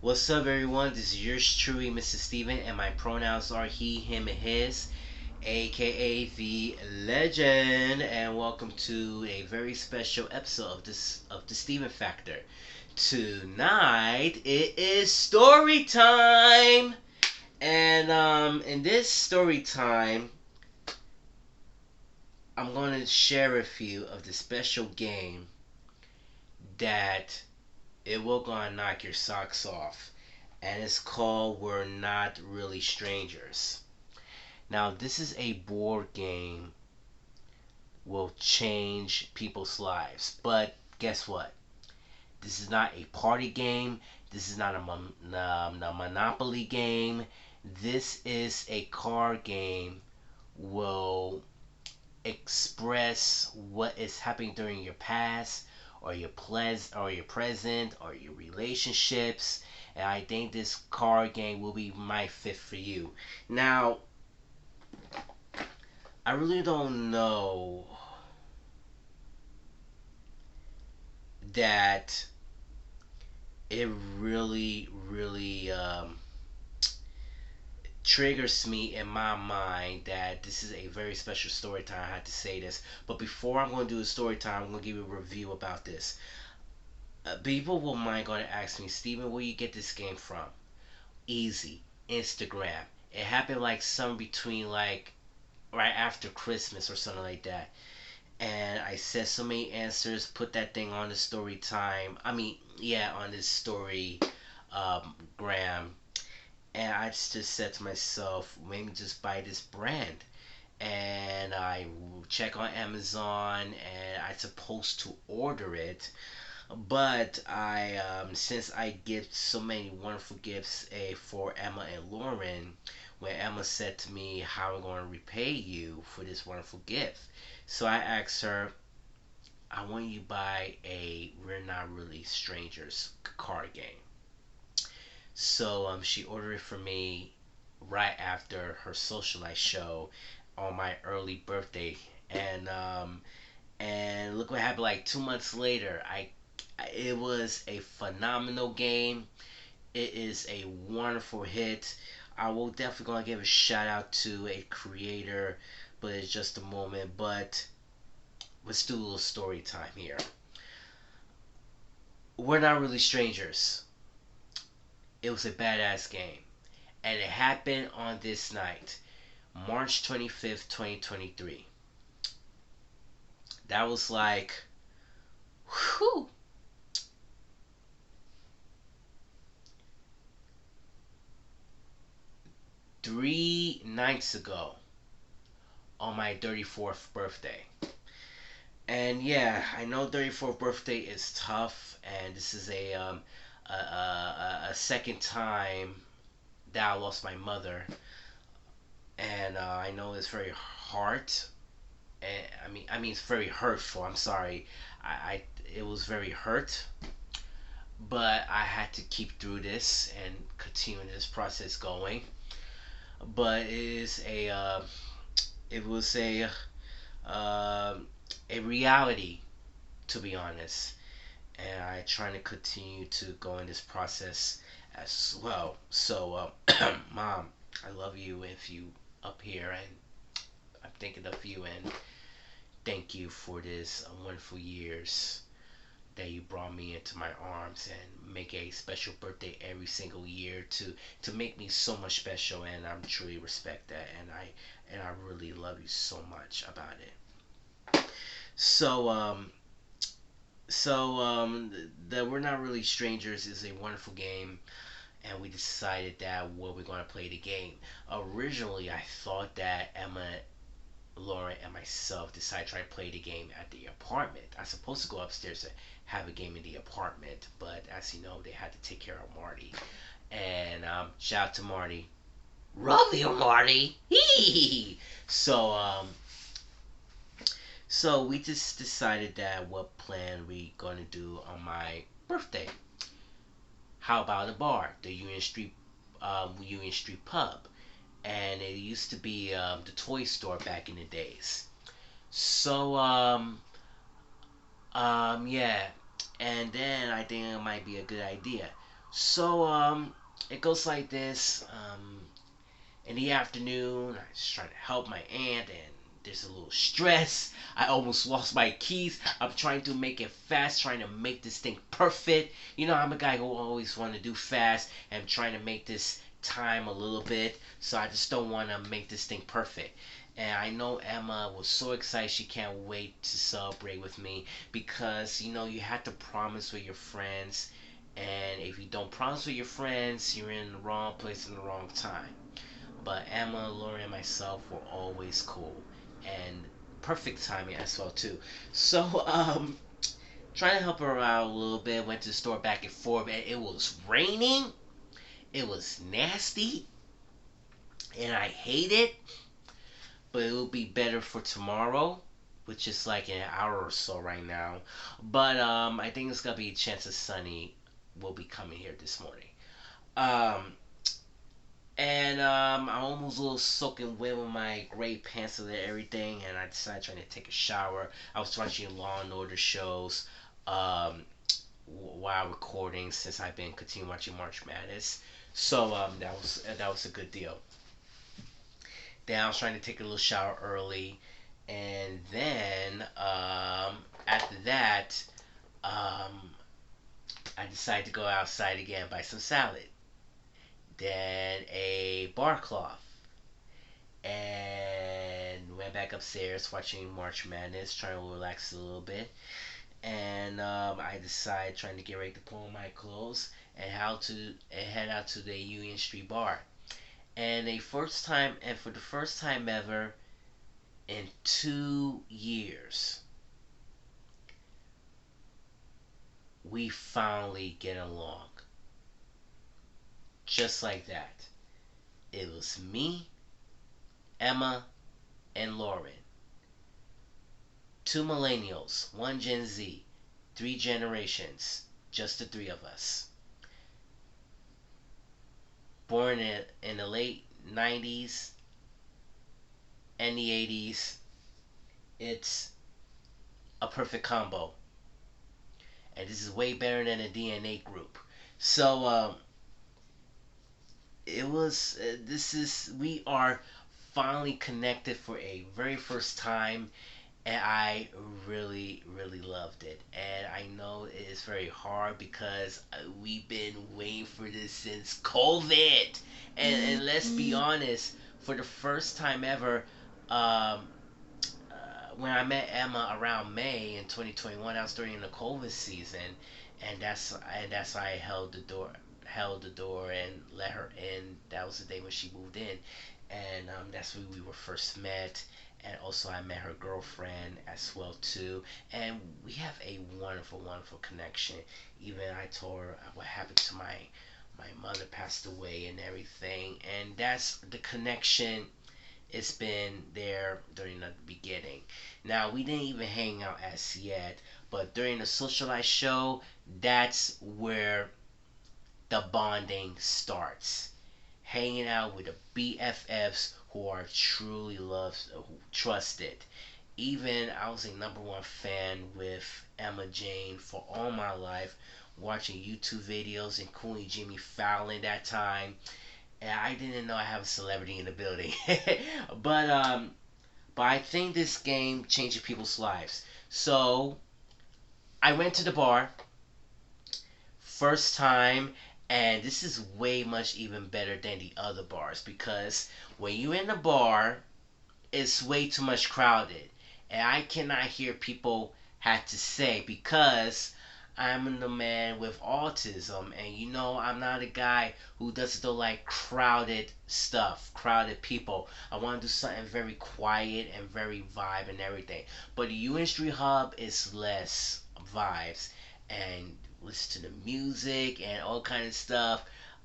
What's up, everyone? This is yours truly, Mr. Steven, and my pronouns are he, him, and his, aka the legend. And welcome to a very special episode of the Steven Factor. Tonight it is story time, and in this story time, I'm going to share with you of the special game that it will gonna knock your socks off, and it's called We're Not Really Strangers. Now, this is a board game will change people's lives, but guess what? This is not a party game. This is not a Monopoly game. This is a card game. Will express what is happening during your past or your present or your relationships, and I think this card game will be my fit for you. Now, I really don't know that it really triggers me in my mind that this is a very special story time. I had to say this, but before I'm going to do a story time, I'm going to give you a review about this. People will mind going to ask me, Steven, where you get this game from? Easy, Instagram. It happened like some between like right after Christmas or something like that. And I said so many answers, put that thing on the story time. I mean, yeah, on this story gram. And I just said to myself, maybe just buy this brand. And I check on Amazon, and I supposed to order it, but I since I give so many wonderful gifts for Emma and Lauren, when Emma said to me, how am I going to repay you for this wonderful gift? So I asked her, I want you to buy a We're Not Really Strangers card game. So she ordered it for me right after her socialite show on my early birthday, and look what happened. Like 2 months later, it was a phenomenal game. It is a wonderful hit. I will definitely gonna give a shout out to a creator, but it's just a moment. But let's do a little story time here. We're Not Really Strangers. It was a badass game, and it happened on this night, March 25th, 2023. That was like, whew, 3 nights ago on my 34th birthday. And yeah, I know 34th birthday is tough, and this is a second time that I lost my mother, and I know it's very hard. And I mean it's very hurtful. I'm sorry. I it was very hurt, but I had to keep through this and continue this process going. But it was uh, a reality, to be honest, and I trying to continue to go in this process as well. So, Mom, I love you if you up here, and I'm thinking of you, and thank you for this wonderful years that you brought me into my arms and make a special birthday every single year to make me so much special, and I'm truly respect that, and I really love you so much about it. So the We're Not Really Strangers is a wonderful game, and we decided that we're going to play the game. Originally, I thought that Emma, Lauren, and myself decided to try to play the game at the apartment. I was supposed to go upstairs to have a game in the apartment, but as you know, they had to take care of Marty. And shout out to Marty. Love you, Marty. Hee. So we just decided that what plan we gonna do on my birthday. How about a bar, the Union Street Pub, and it used to be the toy store back in the days. So yeah, and then I think it might be a good idea. So it goes like this. In the afternoon, I was trying to help my aunt, and there's a little stress. I almost lost my keys. I'm trying to make it fast, trying to make this thing perfect. You know, I'm a guy who always want to do fast and trying to make this time a little bit. So I just don't want to make this thing perfect. And I know Emma was so excited she can't wait to celebrate with me because you know you have to promise with your friends, and if you don't promise with your friends, you're in the wrong place in the wrong time. But Emma, Lori, and myself were always cool and perfect timing as well too. So trying to help her out a little bit. Went to the store back and forth, and it was raining. It was nasty, and I hate it. But it will be better for tomorrow, which is like an hour or so right now. But I think it's gonna be a chance of sunny will be coming here this morning. Um, And I almost a little soaking wet with my gray pants and everything, and I decided trying to take a shower. I was watching Law and Order shows um, while recording since I've been continuing watching March Madness. So that was a good deal. Then I was trying to take a little shower early, and then after that, um, I decided to go outside again buy some salad, then a bar cloth and went back upstairs watching March Madness, trying to relax a little bit. And I decided trying to get ready to put on my clothes and head out to the Union Street Bar. And for the first time ever in 2 years, we finally get along, just like that. It was me, Emma, and Lauren. Two millennials, one Gen Z, three generations, just the three of us. Born in the late 90s and the 80s, it's a perfect combo. And this is way better than a DNA group. So, we are finally connected for a very first time, and I really, really loved it. And I know it is very hard because we've been waiting for this since COVID. And let's be honest, for the first time ever, um, when I met Emma around May in 2021, I was during the COVID season, and that's why I held the door and let her in. That was the day when she moved in, and that's when we were first met. And also, I met her girlfriend as well too, and we have a wonderful, wonderful connection. Even I told her what happened to my mother passed away and everything, and that's the connection. It's been there during the beginning. Now we didn't even hang out as yet, but during the socialized show, that's where the bonding starts. Hanging out with the BFFs who are truly loved, who trusted. Even I was a number one fan with Emma Jane for all my life, watching YouTube videos, including Jimmy Fallon that time. And I didn't know I have a celebrity in the building, but um, but I think this game changed people's lives. So I went to the bar first time, and this is way much even better than the other bars because when you're in the bar, it's way too much crowded, and I cannot hear people have to say because I'm the man with autism, and you know I'm not a guy who doesn't like crowded stuff, crowded people. I want to do something very quiet and very vibe and everything. But the UN Street Hub is less vibes and listen to the music and all kind of stuff.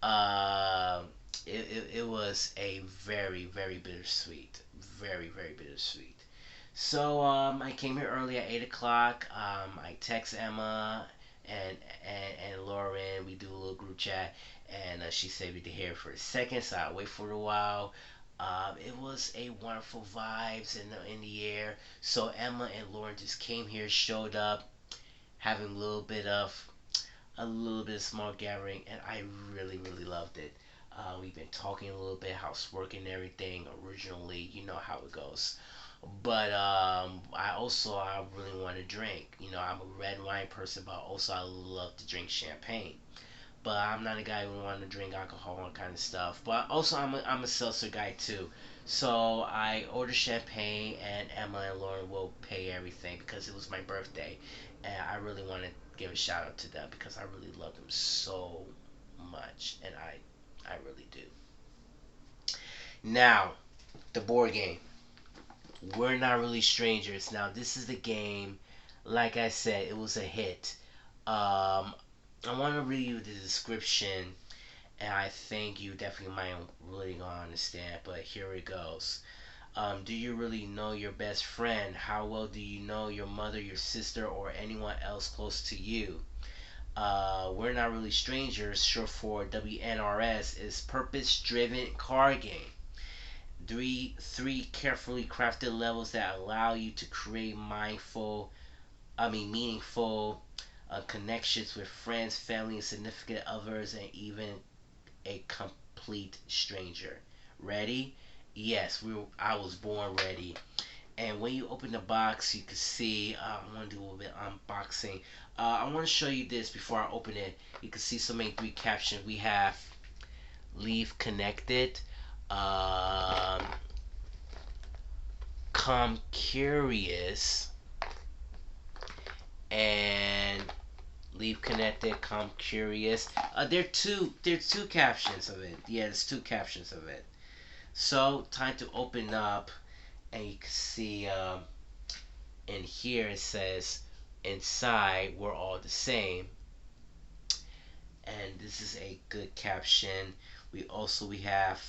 Um, it was a very, very bittersweet, very, very bittersweet. So I came here early at 8 o'clock. I text Emma and Lauren. We do a little group chat, and she said we'd be here for a second, so I wait for a while. It was a wonderful vibes in the air. So Emma and Lauren just came here, showed up, having a little bit of a little bit of small gathering, and I really, really loved it. We've been talking a little bit, how's working and everything. Originally, you know how it goes. But I really want to drink. You know, I'm a red wine person, but also I love to drink champagne. But I'm not a guy who want to drink alcohol and kind of stuff. But also I'm a seltzer guy too. So I ordered champagne, and Emma and Lauren will pay everything because it was my birthday, and I really want to give a shout out to them because I really love them so much, and I really do. Now the board game. We're not really strangers. Now this is the game. Like I said, it was a hit. I want to read you the description, and I think you definitely might really gonna understand. But here it goes. Do you really know your best friend? How well do you know your mother, your sister, or anyone else close to you? We're not really strangers. Short for WNRS is purpose-driven card game. Three carefully crafted levels that allow you to create meaningful connections with friends, family, and significant others, and even a complete stranger. Ready? Yes, I was born ready. And when you open the box, you can see. I'm gonna do a little bit unboxing. I want to show you this before I open it. You can see so many three captions. We have leave connected, um, come curious, and leave connected, come curious. There are two captions of it. Yeah, there's two captions of it. So time to open up, and you can see in here it says inside we're all the same, and this is a good caption. We have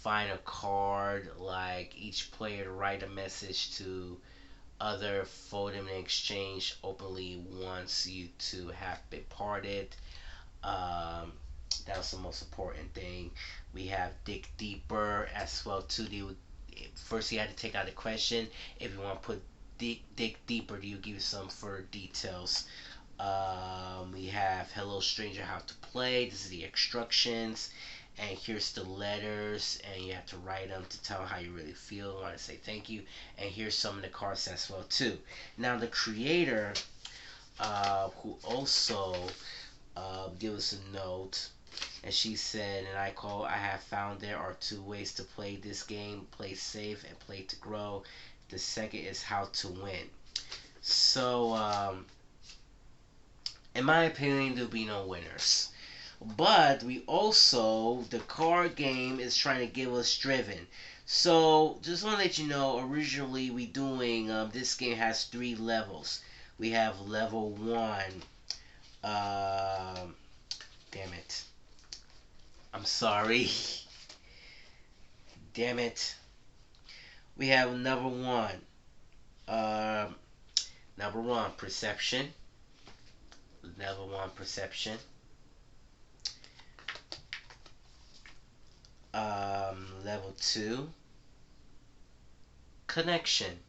find a card, like each player to write a message to other, fold them in exchange openly once you two have been parted. Um, that was the most important thing. We have dig deeper as well too. First you had to take out the question. If you want to put dig deeper, do you give some further details? We have hello stranger, how to play. This is the instructions, and here's the letters, and you have to write them to tell how you really feel. Want to say thank you, and here's some of the cards as well too. Now the creator, who also give us a note, and she said, and I have found there are two ways to play this game: play safe and play to grow. The second is how to win. So, in my opinion, there'll be no winners. But we also, the card game is trying to give us driven. So, just want to let you know, originally we doing, this game has three levels. We have level one. Um, damn it. I'm sorry. Damn it. We have number one. Um, Number one, perception. Level one, perception. Level two, connection.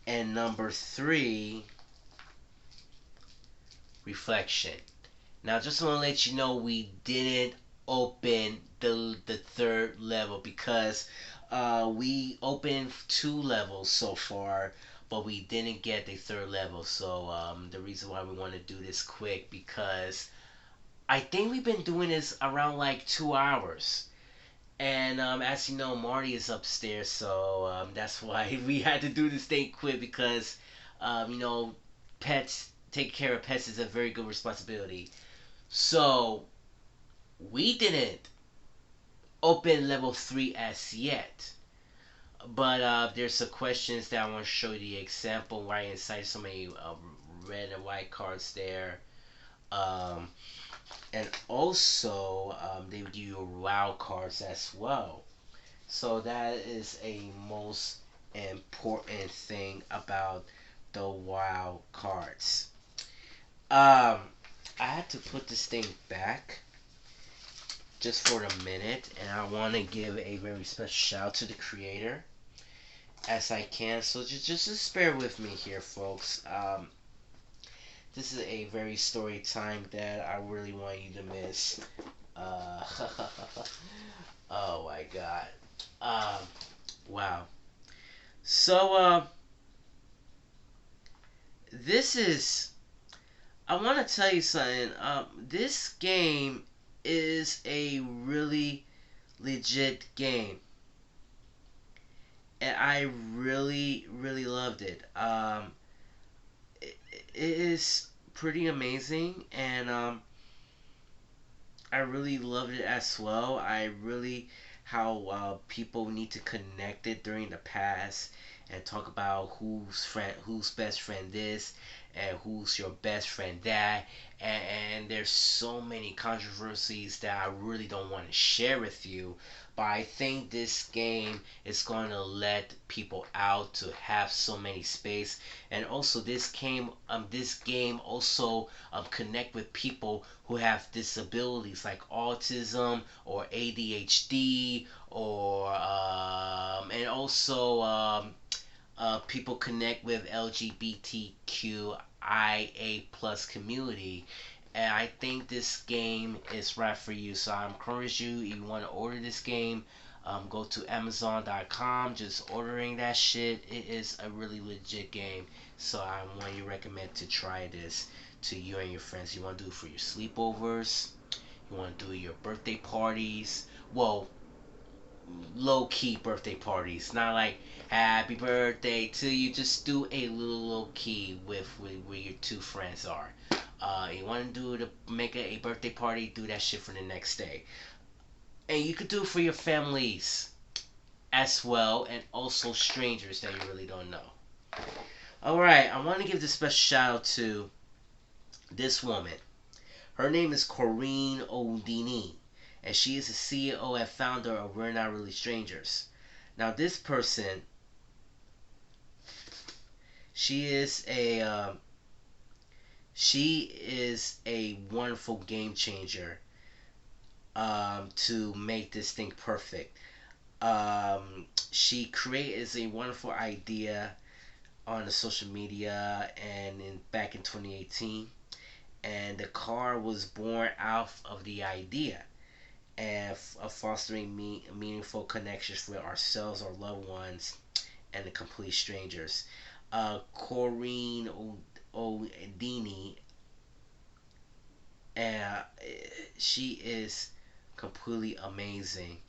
And number three, reflection. Now, just want to let you know we didn't open the third level because we opened two levels so far, but we didn't get the third level. So the reason why we want to do this quick because I think we've been doing this around like 2 hours. And as you know, Marty is upstairs, so that's why we had to do this thing quick because, you know, pets, taking care of pets is a very good responsibility. So we didn't open level three as yet, but there's some questions that I want to show you the example right inside so many red and white cards there. Um, and also they would give you wild cards as well. So that is a most important thing about the wild cards. Um, I had to put this thing back just for a minute, and I want to give a very special shout out to the creator as I can. So just bear with me here, folks. This is a very story time that I really want you to miss. Uh, oh my god. Um, wow. So, this is. I want to tell you something. This game is a really legit game, and I really, really loved it. It is pretty amazing, and I really loved it as well. I really how people need to connect it during the past and talk about whose best friend this, and who's your best friend that, and there's so many controversies that I really don't want to share with you. But I think this game is going to let people out to have so many space, and also this game also connect with people who have disabilities like autism or ADHD, or and also people connect with LGBTQIA plus community. And I think this game is right for you. So I encourage you, if you want to order this game, go to Amazon.com. Just ordering that shit. It is a really legit game. So I want you to recommend to try this to you and your friends. You want to do it for your sleepovers. You want to do your birthday parties. Well, low key birthday parties, not like happy birthday to you. Just do a little low key with where your two friends are. You want to do to make a birthday party, do that shit for the next day, and you could do it for your families as well, and also strangers that you really don't know. All right, I want to give this special shout out to this woman. Her name is Corinne Odini, and she is the CEO and founder of We're Not Really Strangers. Now, this person, she is a wonderful game changer to make this thing perfect. She created a wonderful idea on the social media and back in 2018, and the car was born out of the idea and of fostering meaningful connections with ourselves, our loved ones, and the complete strangers. Corrine Odini, uh, she is completely amazing,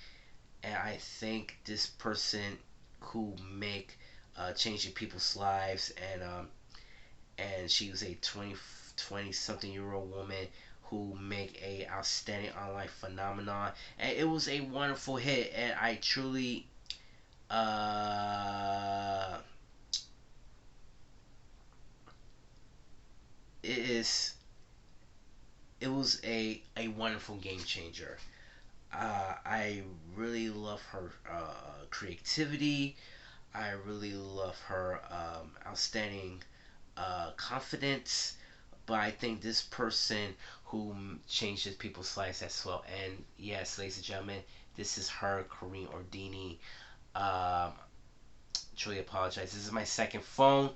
and I think this person who make changing people's lives, and she was a 20 something year old woman who make a outstanding online phenomenon, and it was a wonderful hit, and I truly uh it is it was a wonderful game changer. I really love her creativity. I really love her outstanding confidence. But I think this person who changes people's lives as well. And yes, ladies and gentlemen, this is her, Kareem Ordini. Um, truly apologize. This is my second phone.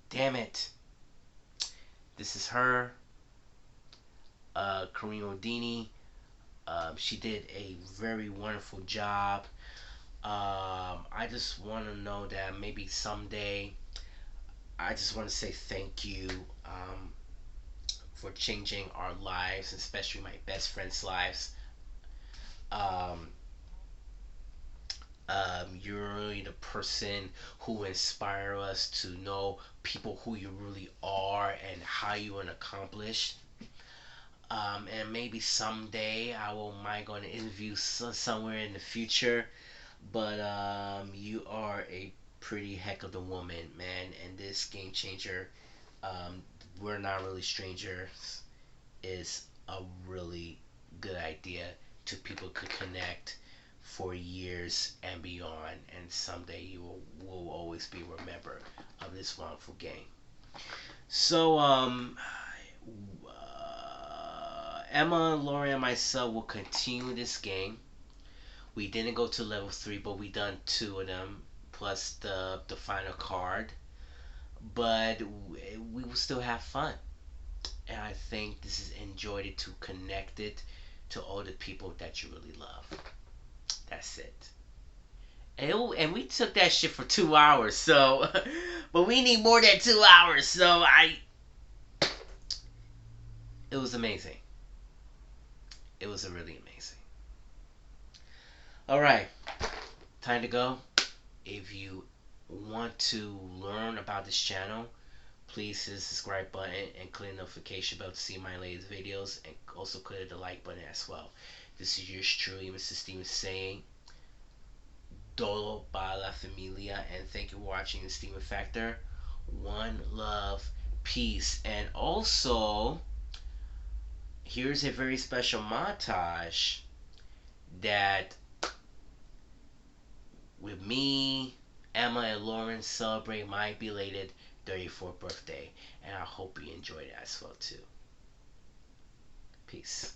Damn it. This is her, Kareem Ordini. She did a very wonderful job. I just want to know that maybe someday, I just want to say thank you for changing our lives, especially my best friend's lives. Um, you're really the person who inspire us to know people who you really are and how you want to accomplish. And maybe someday I will might going to interview somewhere in the future. But you are a pretty heck of a woman, man. And this game changer, um, we're not really strangers, is a really good idea to people could connect for years and beyond. And someday you will always be remembered of this wonderful game. So, Emma, Laura, and myself will continue this game. We didn't go to level 3, but we done two of them plus the final card. but we will still have fun. And I think this is enjoyed it to connect it to all the people that you really love. That's it. And we took that shit for 2 hours, so but we need more than 2 hours, so it was amazing. It was a really amazing. All right, time to go. If you want to learn about this channel, please hit the subscribe button and click the notification bell to see my latest videos, and also click the like button as well. This is yours truly, Mr. Steven, saying Dolo para la familia, and thank you for watching the Steven Factor. One love, peace, and also here's a very special montage that with me, Emma, and Lauren celebrate my belated 34th birthday, and I hope you enjoyed it as well too. Peace.